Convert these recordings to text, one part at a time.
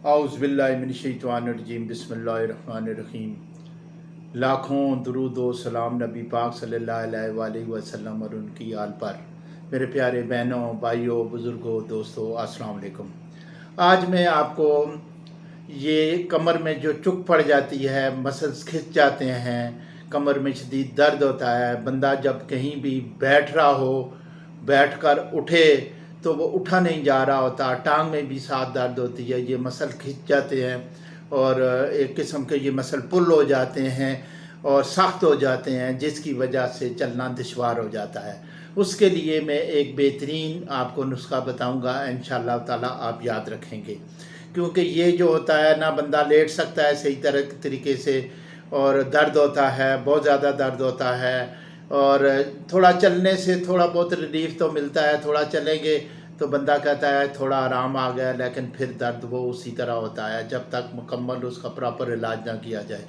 औज़ुबिल्लाहिमिनश्शैतानिर्रजीम बिस्मिल्लाहिर्रहमानिर्रहीम। लाखों दुरूद व सलाम नबी पाक सल्लल्लाहु अलैहि वसल्लम और उनकी आल पर। मेरे प्यारे बहनों, भाइयों, बुज़ुर्गों, दोस्तों, अस्सलाम वालेकुम। आज मैं आपको ये कमर में जो चुक पड़ जाती है, मसल्स खिंच जाते हैं, कमर में शदीद दर्द होता है, बंदा जब कहीं भी बैठ रहा हो, बैठ कर उठे तो वो उठा नहीं जा रहा होता, टांग में भी साथ दर्द होती है, ये मसल खिंच जाते हैं और एक किस्म के ये मसल पुल हो जाते हैं और सख्त हो जाते हैं, जिसकी वजह से चलना दुश्वार हो जाता है। उसके लिए मैं एक बेहतरीन आपको नुस्खा बताऊंगा, इंशाअल्लाह ताला आप याद रखेंगे। क्योंकि ये जो होता है ना, बंदा लेट सकता है सही तरीके से और दर्द होता है, बहुत ज़्यादा दर्द होता है और थोड़ा चलने से थोड़ा बहुत रिलीफ तो मिलता है, थोड़ा चलेंगे तो बंदा कहता है थोड़ा आराम आ गया, लेकिन फिर दर्द वो उसी तरह होता है जब तक मुकम्मल उसका प्रॉपर इलाज ना किया जाए।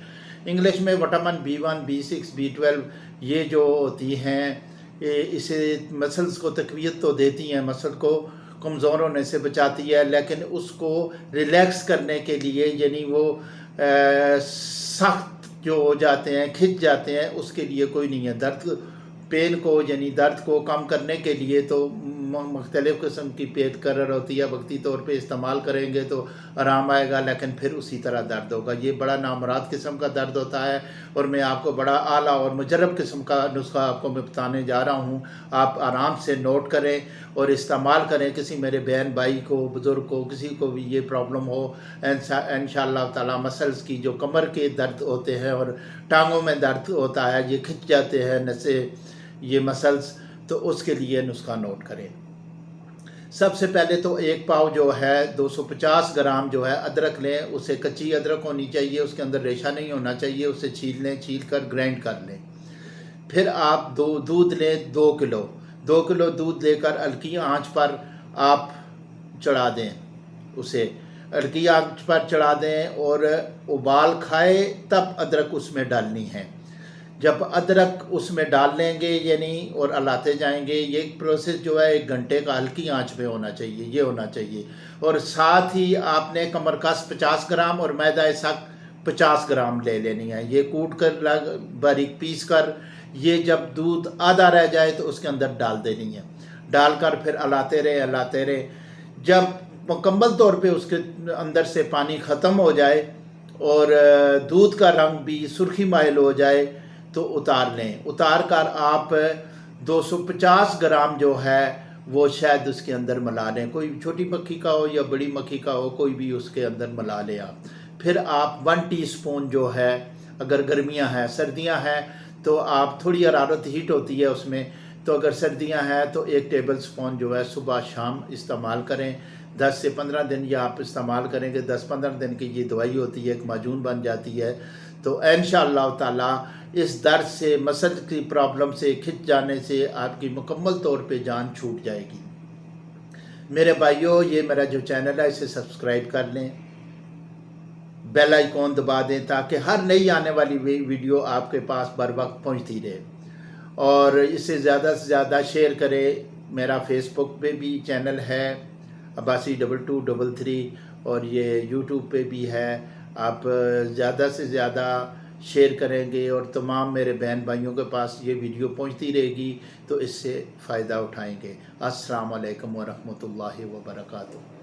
इंग्लिश में विटामिन B1, B6, B12 ये जो होती हैं, ये इसे मसल्स को तक़वियत तो देती हैं, मसल को कमज़ोर होने से बचाती है, लेकिन उसको रिलैक्स करने के लिए, यानी वो सख्त जो हो जाते हैं, खिंच जाते हैं, उसके लिए कोई नहीं है। दर्द पेन को, यानी दर्द को कम करने के लिए तो मुख्तलिफ़ किस्म की पेट करर होती है, वक्ती तौर पे इस्तेमाल करेंगे तो आराम आएगा, लेकिन फिर उसी तरह दर्द होगा। ये बड़ा नामुराद किस्म का दर्द होता है और मैं आपको बड़ा आला और मुजरब किस्म का नुस्खा आपको मैं बताने जा रहा हूँ। आप आराम से नोट करें और इस्तेमाल करें। किसी मेरे बहन भाई को, बुज़ुर्ग को, किसी को भी ये प्रॉब्लम हो, इंशाअल्लाह ताला मसल्स की जो कमर के दर्द होते हैं और टांगों में दर्द होता है, ये खिंच जाते हैं नसें, ये मसल्स, तो उसके लिए नुस्खा नोट करें। सबसे पहले तो एक पाव जो है 250 ग्राम जो है अदरक लें। उसे कच्ची अदरक होनी चाहिए, उसके अंदर रेशा नहीं होना चाहिए। उसे छील लें, छील कर ग्राइंड कर लें। फिर आप दूध लें 2 किलो। 2 किलो दूध लेकर हल्की आंच पर आप चढ़ा दें, उसे हल्की आंच पर चढ़ा दें और उबाल खाए तब अदरक उसमें डालनी है। जब अदरक उसमें डाल लेंगे यानी और हलाते जाएंगे, ये प्रोसेस जो है 1 घंटे का हल्की आंच पे होना चाहिए, ये होना चाहिए। और साथ ही आपने कमरकस 50 ग्राम और मैदा सख्त 50 ग्राम ले लेनी है। ये कूट कर बारीक पीस कर, ये जब दूध आधा रह जाए तो उसके अंदर डाल देनी है। डालकर फिर हलाते रहे। जब मुकम्मल तौर पे उसके अंदर से पानी ख़त्म हो जाए और दूध का रंग भी सुर्खी माइल हो जाए तो उतार लें। उतार कर आप 250 ग्राम जो है वो शायद उसके अंदर मिला लें। कोई छोटी मक्खी का हो या बड़ी मक्खी का हो, कोई भी उसके अंदर मिला लें आप। फिर आप 1 टीस्पून जो है, अगर गर्मियां हैं, सर्दियां हैं तो आप थोड़ी हरारत हीट होती है उसमें, तो अगर सर्दियां हैं तो 1 टेबल स्पून जो है सुबह शाम इस्तेमाल करें। 10 से 15 दिन ये आप इस्तेमाल करेंगे, 10-15 दिन की ये दवाई होती है, एक माजून बन जाती है। तो इंशाअल्लाह ताला इस दर्द से, मसल की प्रॉब्लम से, खिंच जाने से आपकी मुकम्मल तौर पे जान छूट जाएगी। मेरे भाइयों, ये मेरा जो चैनल है इसे सब्सक्राइब कर लें, बेल आइकॉन दबा दें ताकि हर नई आने वाली वीडियो आपके पास बर वक्त पहुँचती रहे और इसे ज़्यादा से ज़्यादा शेयर करें। मेरा फेसबुक पे भी चैनल है Abbasi2233 और ये यूट्यूब पे भी है। आप ज़्यादा से ज़्यादा शेयर करेंगे और तमाम मेरे बहन भाइयों के पास ये वीडियो पहुंचती रहेगी तो इससे फ़ायदा उठाएंगे। अस्सलाम वालेकुम व रहमतुल्लाहि व बरकातुहू।